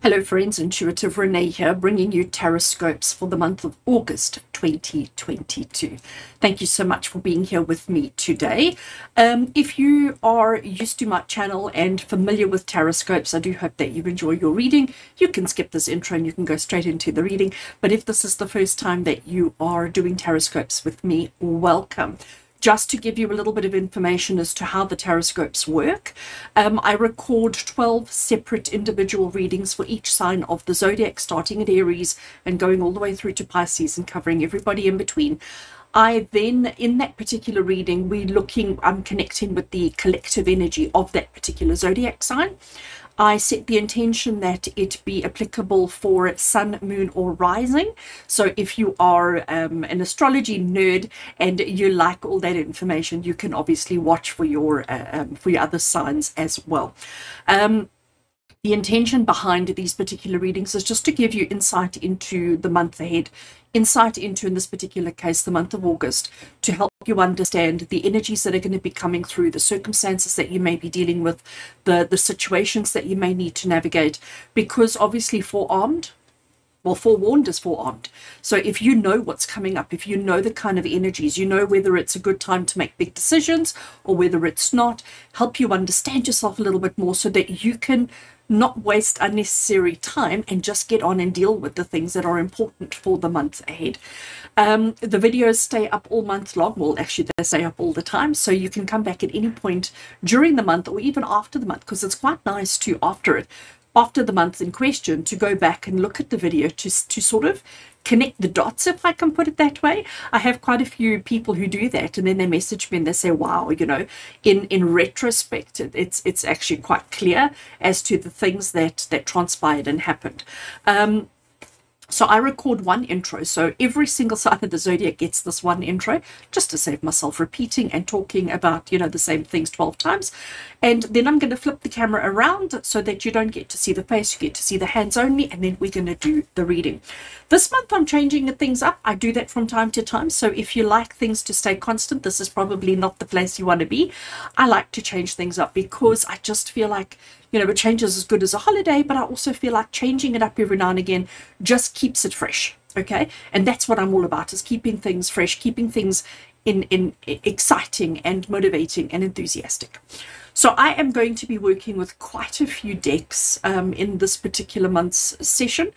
Hello friends, Intuitive Rene here, bringing you Taroscopes for the month of August 2022. Thank you so much for being here with me today. If you are used to my channel and familiar with Taroscopes, I do hope that you enjoy your reading. You can skip this intro and you can go straight into the reading. But if this is the first time that you are doing Taroscopes with me, welcome. Just to give you a little bit of information as to how the Taroscopes work, I record 12 separate individual readings for each sign of the zodiac, starting at Aries and going all the way through to Pisces and covering everybody in between. I then, in that particular reading, I'm connecting with the collective energy of that particular zodiac sign. I set the intention that it be applicable for sun, moon, or rising. So if you are an astrology nerd and you like all that information, you can obviously watch for your other signs as well. The intention behind these particular readings is just to give you insight into the month ahead, insight into, in this particular case, the month of August, to help you understand the energies that are going to be coming through, the circumstances that you may be dealing with, the situations that you may need to navigate, because obviously forewarned is forearmed. So if you know what's coming up, if you know the kind of energies, you know whether it's a good time to make big decisions or whether it's not, help you understand yourself a little bit more so that you can not waste unnecessary time and just get on and deal with the things that are important for the month ahead. The videos stay up all month long. Well, actually, they stay up all the time. So you can come back at any point during the month or even after the month, because it's quite nice to, after the month in question, to go back and look at the video to sort of connect the dots, if I can put it that way. I have quite a few people who do that, and then they message me and they say, wow, you know, in retrospect, it's actually quite clear as to the things that transpired and happened. So I record one intro. So every single sign of the zodiac gets this one intro, just to save myself repeating and talking about, you know, the same things 12 times. And then I'm going to flip the camera around so that you don't get to see the face, you get to see the hands only, and then we're going to do the reading. This month I'm changing things up. I do that from time to time. So if you like things to stay constant, this is probably not the place you want to be. I like to change things up because I just feel like, you know, a change is as good as a holiday, but I also feel like changing it up every now and again just keeps it fresh. Okay. And that's what I'm all about, is keeping things fresh, keeping things in exciting and motivating and enthusiastic. So I am going to be working with quite a few decks in this particular month's session.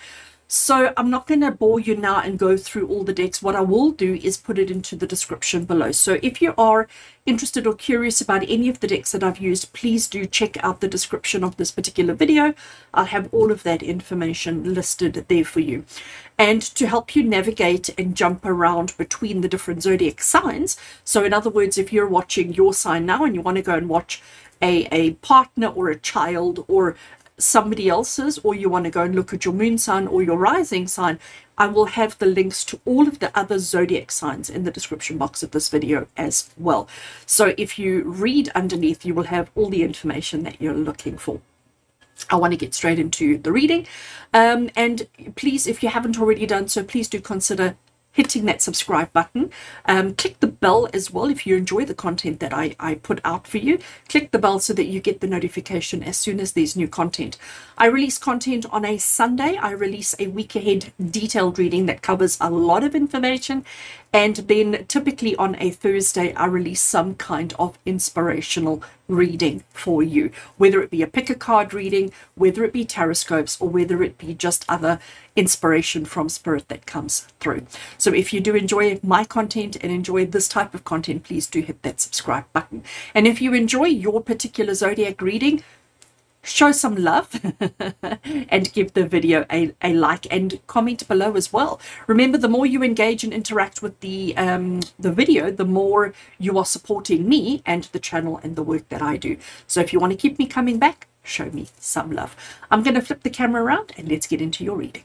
So I'm not going to bore you now and go through all the decks. What I will do is put it into the description below. So if you are interested or curious about any of the decks that I've used, please do check out the description of this particular video. I'll have all of that information listed there for you. And to help you navigate and jump around between the different zodiac signs. So in other words, if you're watching your sign now and you want to go and watch a partner or a child or somebody else's, or you want to go and look at your moon sign or your rising sign, I will have the links to all of the other zodiac signs in the description box of this video as well. So if you read underneath, you will have all the information that you're looking for. I want to get straight into the reading, and please, if you haven't already done so, please do consider hitting that subscribe button. Click the bell as well if you enjoy the content that I put out for you. Click the bell so that you get the notification as soon as there's new content. I release content on a Sunday. I release a week ahead detailed reading that covers a lot of information. And then typically on a Thursday, I release some kind of inspirational reading for you, whether it be a pick a card reading, whether it be Taroscopes, or whether it be just other inspiration from spirit that comes through. So if you do enjoy my content and enjoy this type of content, please do hit that subscribe button. And if you enjoy your particular zodiac reading, show some love and give the video a like and comment below as well. Remember, the more you engage and interact with the video, the more you are supporting me and the channel and the work that I do. So if you want to keep me coming back, show me some love. I'm going to flip the camera around and let's get into your reading.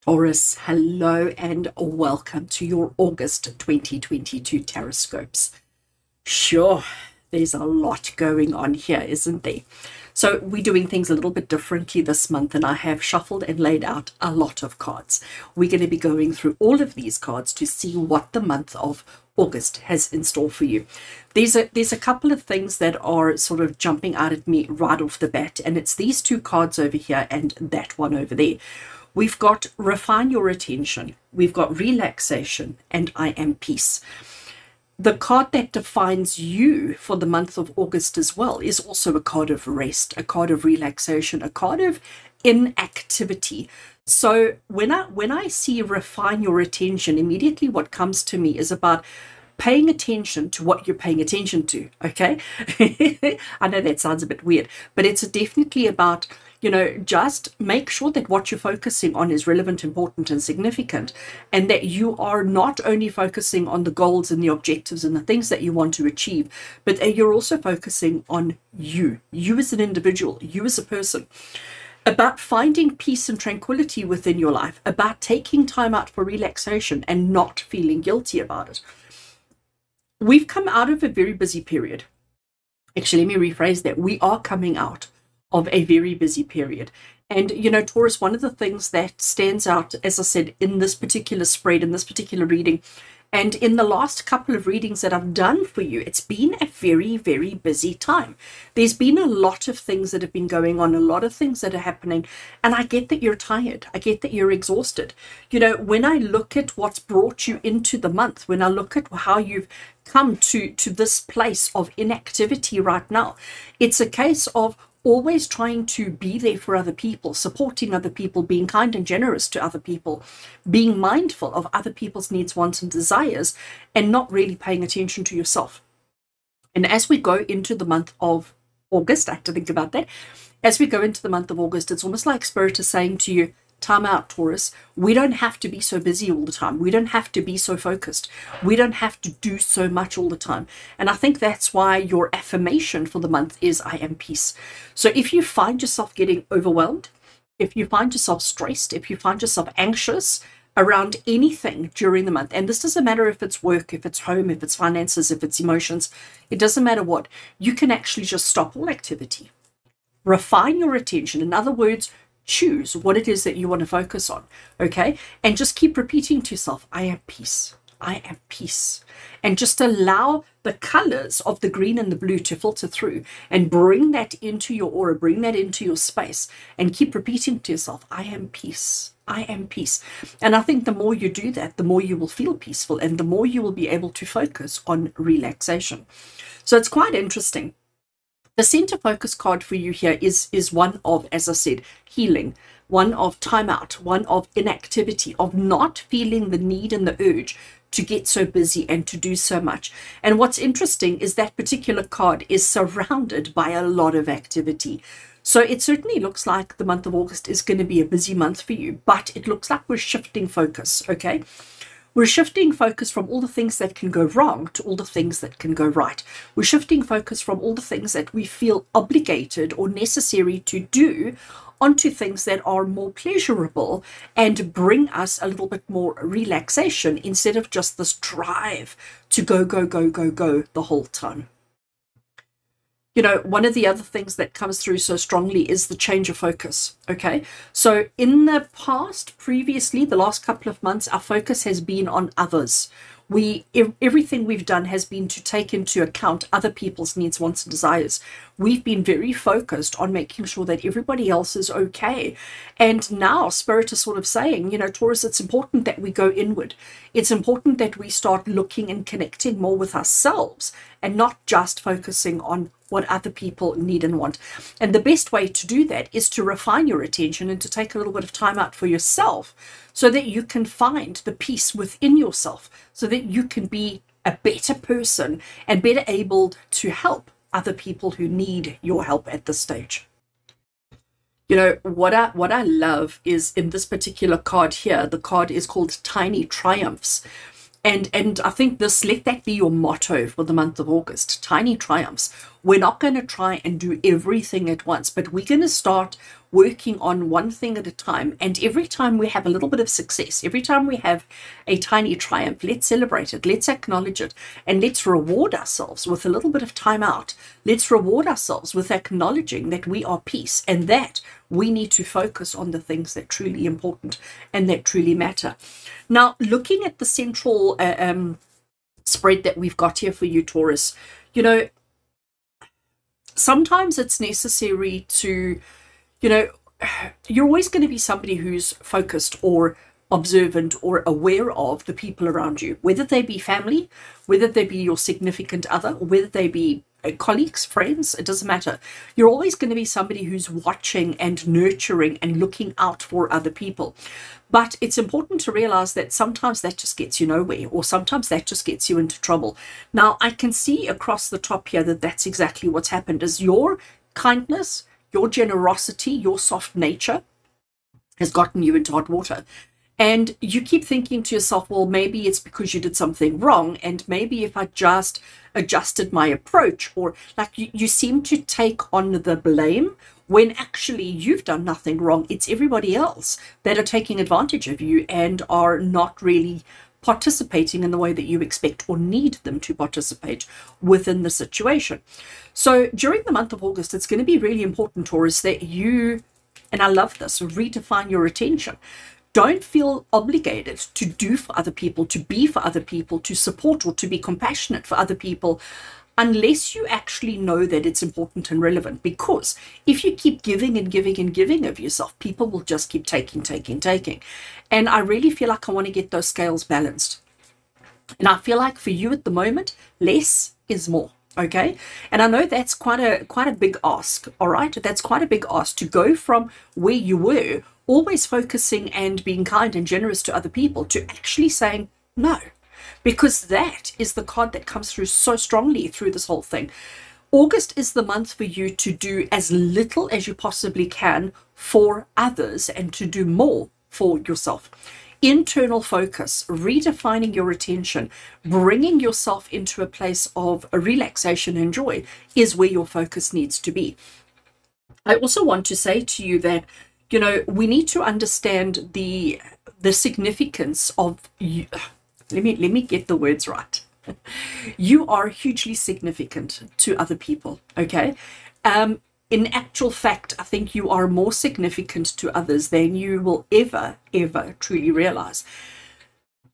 Taurus, hello and welcome to your August 2022 Taroscopes. Sure, there's a lot going on here, isn't there? So we're doing things a little bit differently this month, and I have shuffled and laid out a lot of cards. We're going to be going through all of these cards to see what the month of August has in store for you. There's a couple of things that are sort of jumping out at me right off the bat, and it's these two cards over here and that one over there. We've got refine your attention, we've got relaxation, and I am peace. The card that defines you for the month of August as well is also a card of rest, a card of relaxation, a card of inactivity. So when I see refine your attention, immediately what comes to me is about paying attention to what you're paying attention to, okay? I know that sounds a bit weird, but it's definitely about, you know, just make sure that what you're focusing on is relevant, important, and significant, and that you are not only focusing on the goals and the objectives and the things that you want to achieve, but that you're also focusing on you as an individual, you as a person, about finding peace and tranquility within your life, about taking time out for relaxation and not feeling guilty about it. We've come out of a very busy period. Actually, let me rephrase that. We are coming out of a very busy period. And, you know, Taurus, one of the things that stands out, as I said, in this particular spread, in this particular reading, and in the last couple of readings that I've done for you, it's been a very, very busy time. There's been a lot of things that have been going on, a lot of things that are happening, and I get that you're tired. I get that you're exhausted. You know, when I look at what's brought you into the month, when I look at how you've come to this place of inactivity right now, it's a case of always trying to be there for other people, supporting other people, being kind and generous to other people, being mindful of other people's needs, wants, and desires, and not really paying attention to yourself. And as we go into the month of August, I have to think about that. As we go into the month of August, it's almost like Spirit is saying to you, time out, Taurus. We don't have to be so busy all the time. We don't have to be so focused. We don't have to do so much all the time. And I think that's why your affirmation for the month is I am peace. So if you find yourself getting overwhelmed, if you find yourself stressed, if you find yourself anxious around anything during the month, and this doesn't matter if it's work, if it's home, if it's finances, if it's emotions, it doesn't matter what, you can actually just stop all activity. Refine your attention. In other words, choose what it is that you want to focus on, okay? And just keep repeating to yourself, I am peace, I am peace. And just allow the colors of the green and the blue to filter through and bring that into your aura, bring that into your space, and keep repeating to yourself, I am peace, I am peace. And I think the more you do that, the more you will feel peaceful and the more you will be able to focus on relaxation. So it's quite interesting. The center focus card for you here is one of, as I said, healing, one of time out, one of inactivity, of not feeling the need and the urge to get so busy and to do so much. And what's interesting is that particular card is surrounded by a lot of activity. So it certainly looks like the month of August is going to be a busy month for you, but it looks like we're shifting focus, okay? We're shifting focus from all the things that can go wrong to all the things that can go right. We're shifting focus from all the things that we feel obligated or necessary to do onto things that are more pleasurable and bring us a little bit more relaxation instead of just this drive to go, go, go, go, go the whole time. You know, one of the other things that comes through so strongly is the change of focus, okay? So in the past, previously, the last couple of months, our focus has been on others. Everything we've done has been to take into account other people's needs, wants, and desires. We've been very focused on making sure that everybody else is okay. And now Spirit is sort of saying, you know, Taurus, it's important that we go inward. It's important that we start looking and connecting more with ourselves and not just focusing on what other people need and want. And the best way to do that is to refine your attention and to take a little bit of time out for yourself so that you can find the peace within yourself, so that you can be a better person and better able to help other people who need your help at this stage. You know, what I love is in this particular card here, the card is called Tiny Triumphs. And I think let that be your motto for the month of August. Tiny triumphs. We're not going to try and do everything at once, but we're going to start working on one thing at a time. And every time we have a little bit of success, every time we have a tiny triumph, let's celebrate it, let's acknowledge it, and let's reward ourselves with a little bit of time out. Let's reward ourselves with acknowledging that we are peace and that we need to focus on the things that are truly important and that truly matter. Now, looking at the central spread that we've got here for you, Taurus, you know, sometimes it's necessary to, you know, you're always going to be somebody who's focused or observant or aware of the people around you, whether they be family, whether they be your significant other, or whether they be colleagues, friends, it doesn't matter. You're always going to be somebody who's watching and nurturing and looking out for other people. But it's important to realize that sometimes that just gets you nowhere, or sometimes that just gets you into trouble. Now, I can see across the top here that that's exactly what's happened, is your kindness, your generosity, your soft nature has gotten you into hot water. And you keep thinking to yourself, well, maybe it's because you did something wrong, and maybe if I just adjusted my approach, or like you seem to take on the blame when actually you've done nothing wrong. It's everybody else that are taking advantage of you and are not really participating in the way that you expect or need them to participate within the situation. So during the month of August, it's going to be really important, Taurus, that you, and I love this, redefine your attention. Don't feel obligated to do for other people, to be for other people, to support or to be compassionate for other people, unless you actually know that it's important and relevant. Because if you keep giving and giving and giving of yourself, people will just keep taking. And I really feel like I want to get those scales balanced. And I feel like for you at the moment, less is more. Okay, and I know that's quite a big ask. All right, that's quite a big ask to go from where you were, always focusing and being kind and generous to other people, to actually saying no, because that is the card that comes through so strongly through this whole thing. August is the month for you to do as little as you possibly can for others and to do more for yourself. Internal focus, redefining your attention, bringing yourself into a place of relaxation and joy is where your focus needs to be. I also want to say to you that, you know, we need to understand the significance of you. Let me get the words right. You are hugely significant to other people, okay? In actual fact, I think you are more significant to others than you will ever truly realize.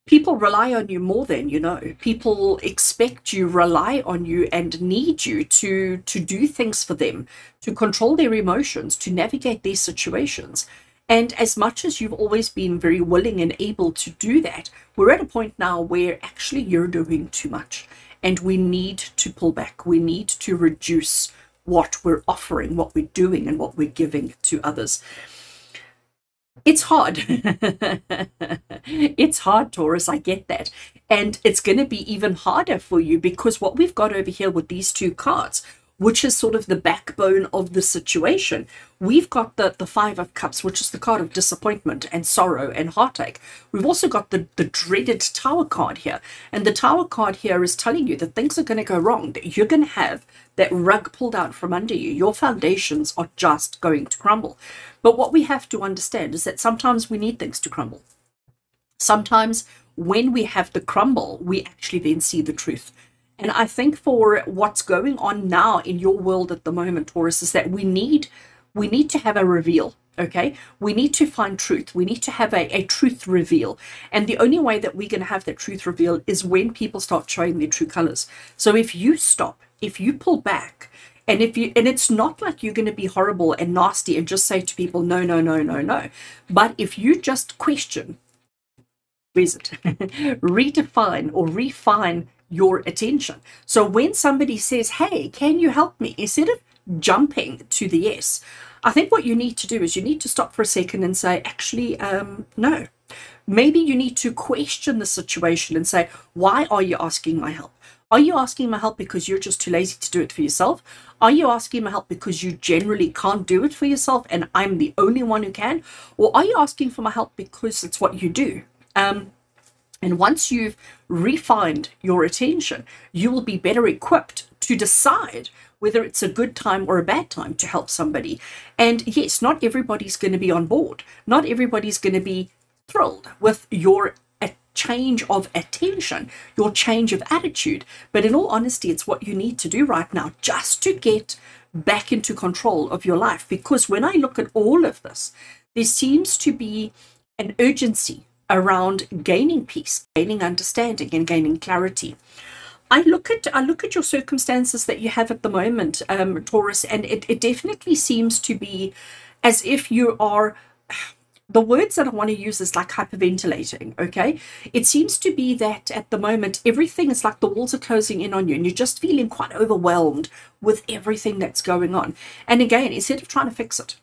People rely on you more than you know. People expect you, rely on you, and need you to do things for them, to control their emotions, to navigate these situations. And as much as you've always been very willing and able to do that, we're at a point now where actually you're doing too much. And we need to pull back. We need to reduce what we're offering, what we're doing, and what we're giving to others. It's hard. It's hard, Taurus, I get that. And it's going to be even harder for you because what we've got over here with these two cards, which is sort of the backbone of the situation, we've got the Five of Cups, which is the card of disappointment and sorrow and heartache. We've also got the dreaded Tower card here. And the Tower card here is telling you that things are going to go wrong, that you're going to have that rug pulled out from under you. Your foundations are just going to crumble. But what we have to understand is that sometimes we need things to crumble. Sometimes when we have the crumble, we actually then see the truth. And I think for what's going on now in your world at the moment, Taurus, is that we need to have a reveal. Okay, we need to find truth. We need to have a truth reveal. And the only way that we're going to have that truth reveal is when people start showing their true colors. So if you stop, if you pull back, and it's not like you're going to be horrible and nasty and just say to people, no, no, no, no, no. But if you just question, where's it? Redefine or refine your attention. So when somebody says, hey, can you help me? Instead of jumping to the yes, I think what you need to do is you need to stop for a second and say, actually, no. Maybe you need to question the situation and say, why are you asking my help? Are you asking my help because you're just too lazy to do it for yourself? Are you asking my help because you generally can't do it for yourself and I'm the only one who can? Or are you asking for my help because it's what you do? And once you've refined your attention, you will be better equipped to decide whether it's a good time or a bad time to help somebody. And yes, not everybody's going to be on board. Not everybody's going to be thrilled with your change of attention, your change of attitude. But in all honesty, it's what you need to do right now just to get back into control of your life. Because when I look at all of this, there seems to be an urgency around gaining peace, gaining understanding, and gaining clarity. I look at your circumstances that you have at the moment, Taurus, and it definitely seems to be as if you are, the words that I want to use is like hyperventilating, okay? It seems to be that at the moment, everything is like the walls are closing in on you and you're just feeling quite overwhelmed with everything that's going on. And again, instead of trying to fix it,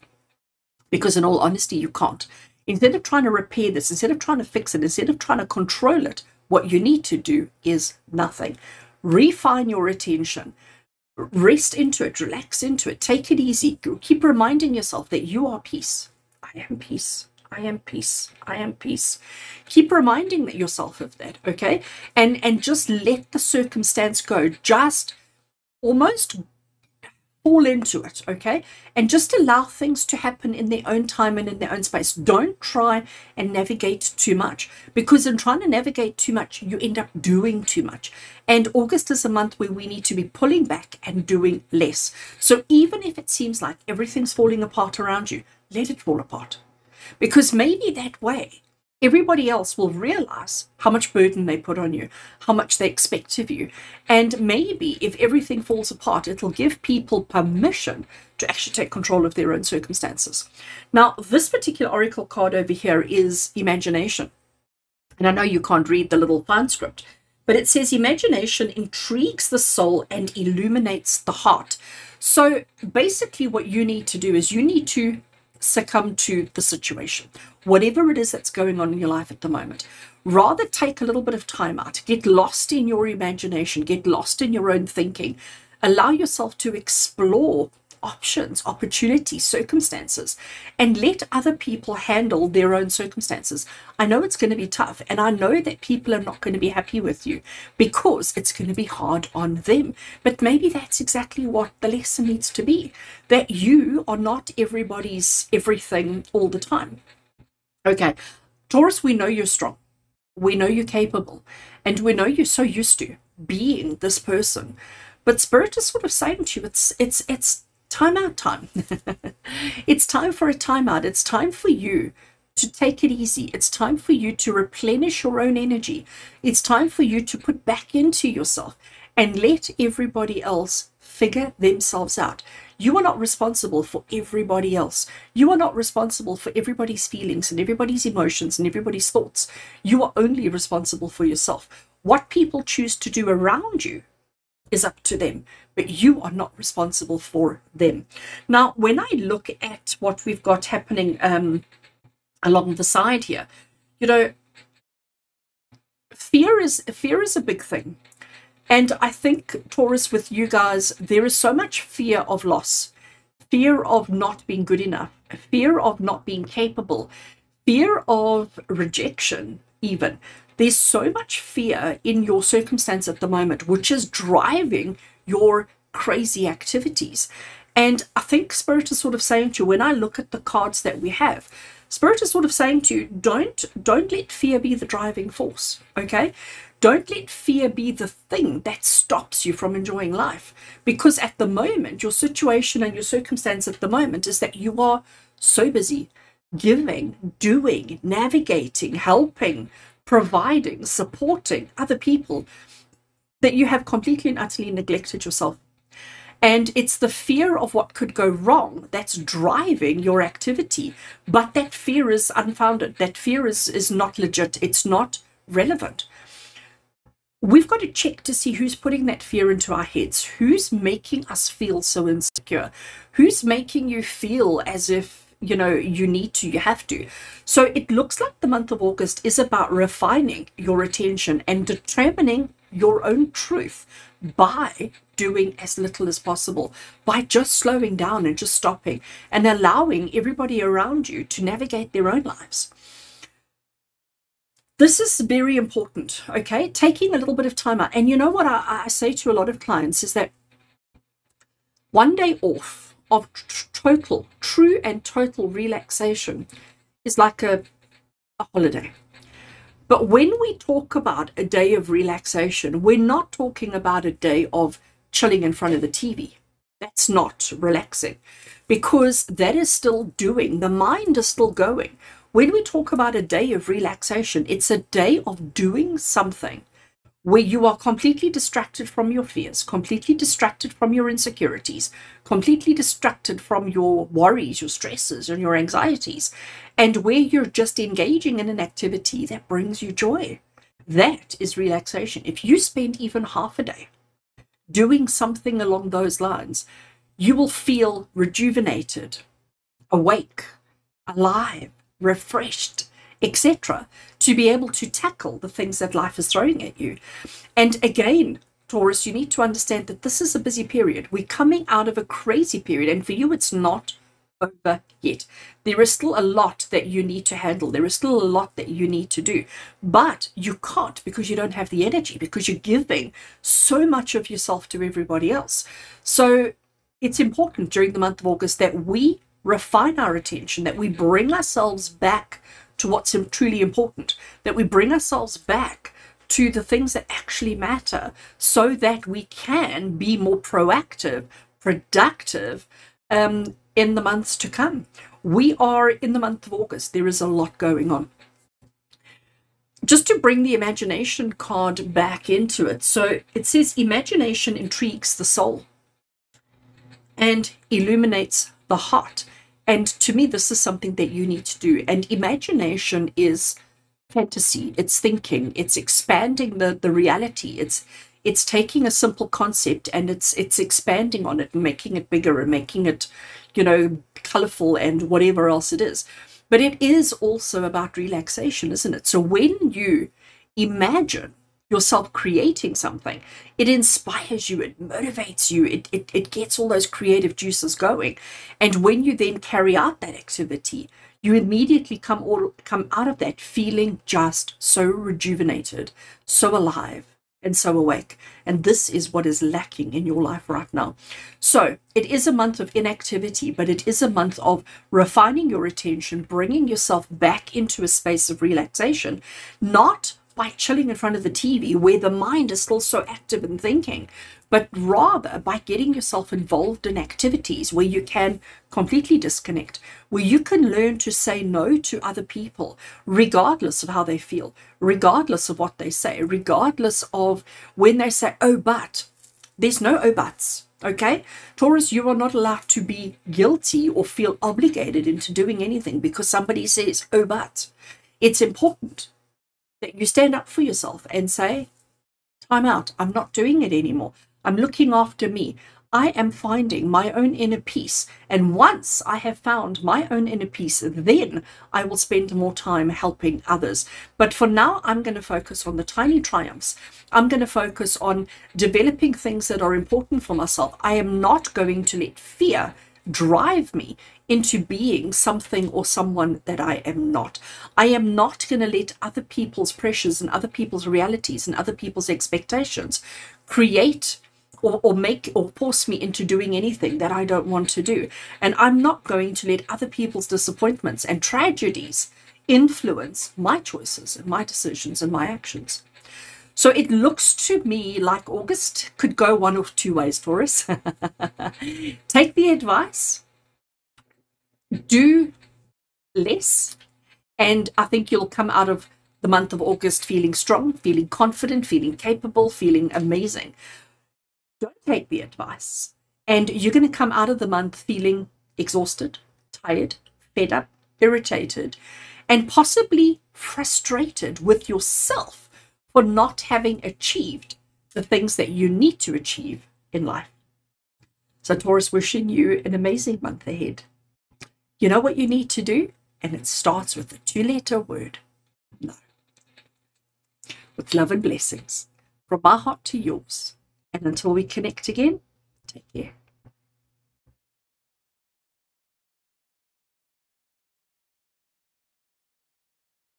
because in all honesty, you can't. Instead of trying to repair this, instead of trying to fix it, instead of trying to control it, what you need to do is nothing. Refine your attention. Rest into it. Relax into it. Take it easy. Keep reminding yourself that you are peace. I am peace. I am peace. I am peace. Keep reminding yourself of that, okay? And just let the circumstance go. Just almost fall into it, okay? And just allow things to happen in their own time and in their own space. Don't try and navigate too much, because in trying to navigate too much, you end up doing too much. And August is a month where we need to be pulling back and doing less. So even if it seems like everything's falling apart around you, let it fall apart. Because maybe that way, everybody else will realize how much burden they put on you, how much they expect of you. And maybe if everything falls apart, it'll give people permission to actually take control of their own circumstances. Now, this particular oracle card over here is imagination. And I know you can't read the little fine script, but it says imagination intrigues the soul and illuminates the heart. So basically what you need to do is you need to succumb to the situation, whatever it is that's going on in your life at the moment. Rather take a little bit of time out, get lost in your imagination, get lost in your own thinking, allow yourself to explore options, opportunities, circumstances, and let other people handle their own circumstances. I know it's going to be tough, and I know that people are not going to be happy with you because it's going to be hard on them. But maybe that's exactly what the lesson needs to be, that you are not everybody's everything all the time. Okay, Taurus, we know you're strong. We know you're capable, and we know you're so used to being this person. But Spirit is sort of saying to you, it's time out time. It's time for a timeout. It's time for you to take it easy. It's time for you to replenish your own energy. It's time for you to put back into yourself and let everybody else figure themselves out. You are not responsible for everybody else. You are not responsible for everybody's feelings and everybody's emotions and everybody's thoughts. You are only responsible for yourself. What people choose to do around you is up to them, but you are not responsible for them. Now, when I look at what we've got happening along the side here, you know, fear is a big thing. And I think, Taurus, with you guys, there is so much fear of loss, fear of not being good enough, fear of not being capable, fear of rejection even. There's so much fear in your circumstance at the moment, which is driving your crazy activities. And I think Spirit is sort of saying to you, when I look at the cards that we have, Spirit is sort of saying to you, don't let fear be the driving force, okay? Don't let fear be the thing that stops you from enjoying life. Because at the moment, your situation and your circumstance at the moment is that you are so busy giving, doing, navigating, helping, providing, supporting other people, that you have completely and utterly neglected yourself. And it's the fear of what could go wrong that's driving your activity. But that fear is unfounded. That fear is not legit. It's not relevant. We've got to check to see who's putting that fear into our heads. Who's making us feel so insecure? Who's making you feel as if, you know, you need to, you have to. So it looks like the month of August is about refining your attention and determining your own truth by doing as little as possible, by just slowing down and just stopping and allowing everybody around you to navigate their own lives. This is very important, okay? Taking a little bit of time out. And you know what I say to a lot of clients is that 1 day off of total, true and total relaxation is like a holiday. But when we talk about a day of relaxation, we're not talking about a day of chilling in front of the TV. That's not relaxing, because that is still doing, the mind is still going. When we talk about a day of relaxation, it's a day of doing something where you are completely distracted from your fears, completely distracted from your insecurities, completely distracted from your worries, your stresses, and your anxieties, and where you're just engaging in an activity that brings you joy. That is relaxation. If you spend even half a day doing something along those lines, you will feel rejuvenated, awake, alive, refreshed, etc., to be able to tackle the things that life is throwing at you. And again, Taurus, you need to understand that this is a busy period. We're coming out of a crazy period, and for you, it's not over yet. There is still a lot that you need to handle. There is still a lot that you need to do, but you can't, because you don't have the energy, because you're giving so much of yourself to everybody else. So it's important during the month of August that we refine our attention, that we bring ourselves back to what's truly important, that we bring ourselves back to the things that actually matter, so that we can be more proactive, productive in the months to come. We are in the month of August. There is a lot going on. Just to bring the imagination card back into it. So it says imagination intrigues the soul and illuminates the heart. And to me, this is something that you need to do. And imagination is fantasy. It's thinking. It's expanding the reality. It's taking a simple concept and it's expanding on it and making it bigger and making it, colorful and whatever else it is. But it is also about relaxation, isn't it? So when you imagine yourself creating something, it inspires you, it motivates you, it gets all those creative juices going. And when you then carry out that activity, you immediately come out of that feeling just so rejuvenated, so alive, and so awake. And this is what is lacking in your life right now. So it is a month of inactivity, but it is a month of refining your attention, bringing yourself back into a space of relaxation, not by chilling in front of the TV where the mind is still so active and thinking, but rather by getting yourself involved in activities where you can completely disconnect, where you can learn to say no to other people, regardless of how they feel, regardless of what they say, regardless of when they say, oh, but. There's no oh, buts. Okay, Taurus, you are not allowed to be guilty or feel obligated into doing anything because somebody says, oh, but. It's important that you stand up for yourself and say, time out, I'm not doing it anymore. I'm looking after me. I am finding my own inner peace. And once I have found my own inner peace, then I will spend more time helping others. But for now, I'm going to focus on the tiny triumphs. I'm going to focus on developing things that are important for myself. I am not going to let fear drive me into being something or someone that I am not. I am not going to let other people's pressures and other people's realities and other people's expectations create or make or force me into doing anything that I don't want to do. And I'm not going to let other people's disappointments and tragedies influence my choices and my decisions and my actions. So it looks to me like August could go one of two ways, Taurus. Take the advice, do less, and I think you'll come out of the month of August feeling strong, feeling confident, feeling capable, feeling amazing. Don't take the advice, and you're going to come out of the month feeling exhausted, tired, fed up, irritated, and possibly frustrated with yourself for not having achieved the things that you need to achieve in life. So Taurus, wishing you an amazing month ahead. You know what you need to do? And it starts with the 2-letter word, no. With love and blessings from my heart to yours. And until we connect again, take care.